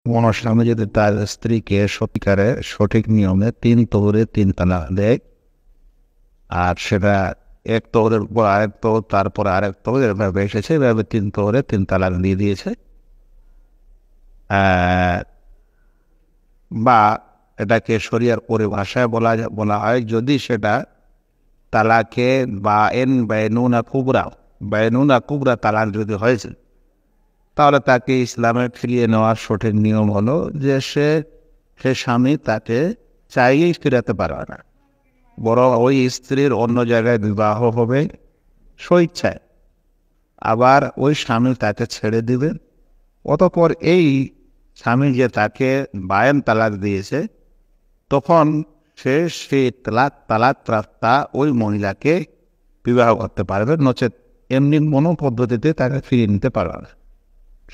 কোনো স্বামী যদি তার স্ত্রীকে সত্যিকারে সঠিক নিয়মে 3 তোহরে 3 তালাক দেয়, আর সেটা এক তোহরের উপর আরেক তোহর, তারপরে আরেক তোহর, এভাবে এসেছে, এভাবে 3 তোহরে 3 তালাক দিয়ে দিয়েছে, আহ, বা এটাকে শরিয়ার পরিভাষায় বলা হয়, যদি সেটা তালাকে বায়নুনা কুবরা তালাক যদি হয়েছে, তাহলে তাকে ইসলামে ফিরিয়ে নেওয়ার সঠিক নিয়ম হলো যে সে স্বামী তাকে চাইলেই ফিরাতে পারবে না, বরং ওই স্ত্রীর অন্য জায়গায় বিবাহ হবে স্বইচ্ছায়। আবার ওই স্বামী তাকে ছেড়ে দিবে। অতঃপর এই স্বামী যে তাকে বায়ান তালাক দিয়েছে, তখন সেই তালাক প্রাপ্তা ওই মহিলাকে বিবাহ করতে পারবে, নচেত এমনি কোনো পদ্ধতিতে তাকে ফিরিয়ে নিতে পারবে না।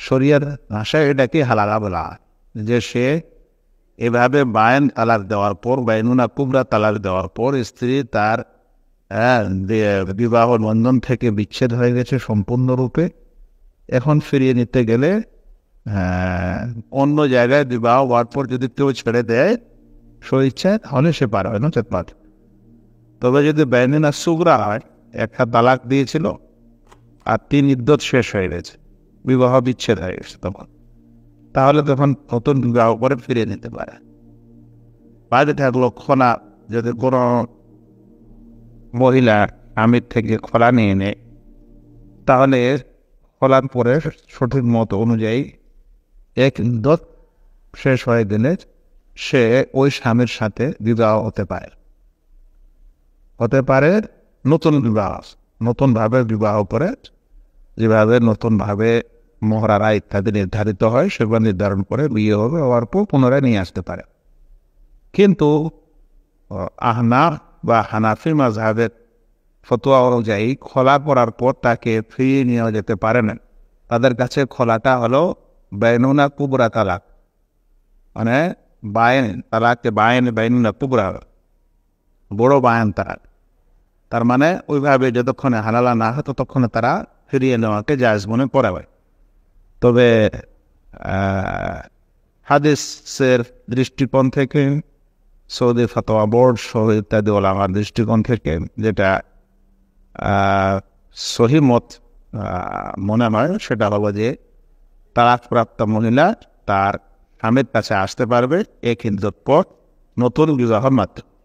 শরিয়ার ভাষায় এটাকে হালালা বলা হয়, যে সে এভাবে বায়ান তালাক দেওয়ার পর, বায়নুনা কুবরা তালাক দেওয়ার পর স্ত্রী তার বিবাহ বন্ধন থেকে বিচ্ছেদ হয়ে গেছে সম্পূর্ণরূপে। এখন ফিরিয়ে নিতে গেলে অন্য জায়গায় বিবাহ হওয়ার পর যদি কেউ ছেড়ে দেয় স্বইচ্ছায়, তাহলে সে পার হয় না, চেতপাত। তবে যদি বায়নুনা সুগরা হয়, একটা তালাক দিয়েছিল আর 3 ইদ্যত শেষ হয়ে গেছে, বিবাহ বিচ্ছেদ হয়ে গেছে, তাহলে তখন নতুন বিবাহ করে ফিরিয়ে নিতে পারে। বাইরে থাকলো খোলা, যদি কোনো মহিলা আমির থেকে খোলা নিয়ে নেয়, তাহলে খোলার পরে সঠিক মত অনুযায়ী এক ইদ্যত শেষ হয়ে গেলে সে ওই স্বামীর সাথে বিবাহ হতে পারে নতুনভাবে বিবাহ করে, যেভাবে নতুনভাবে মহরানা ইত্যাদি নির্ধারিত হয়, সেগুলো নির্ধারণ করে বিয়ে হওয়ার পর পুনরায় নিয়ে আসতে পারে। কিন্তু আহনাফ বা হানাফি মাযহাবের ফতোয়া অনুযায়ী খোলা পড়ার পর তাকে ফিরিয়ে নেওয়া যেতে পারে না। তাদের কাছে খোলাটা হলো বায়নুনা কুবরা তালাক, মানে বায়নুনা কুবরা, বড় বায়ান তালাক। তার মানে ওইভাবে যতক্ষণে হালালা না হয় ততক্ষণে তারা ফিরিয়ে নেওয়াকে জায়েজ মনে করা হয়। তবে হাদিসের দৃষ্টিকোণ থেকে, সৌদি ফতোয়া বোর্ড সহ ইত্যাদি ওলামার দৃষ্টিকোণ থেকে, যেটা সহি মত মনে হয়, সেটা হলো যে তালাকপ্রাপ্ত মহিলা তার স্বামীর কাছে আসতে পারবে এক ইদ্যত পর নতুন বিবাহের মাধ্যমে।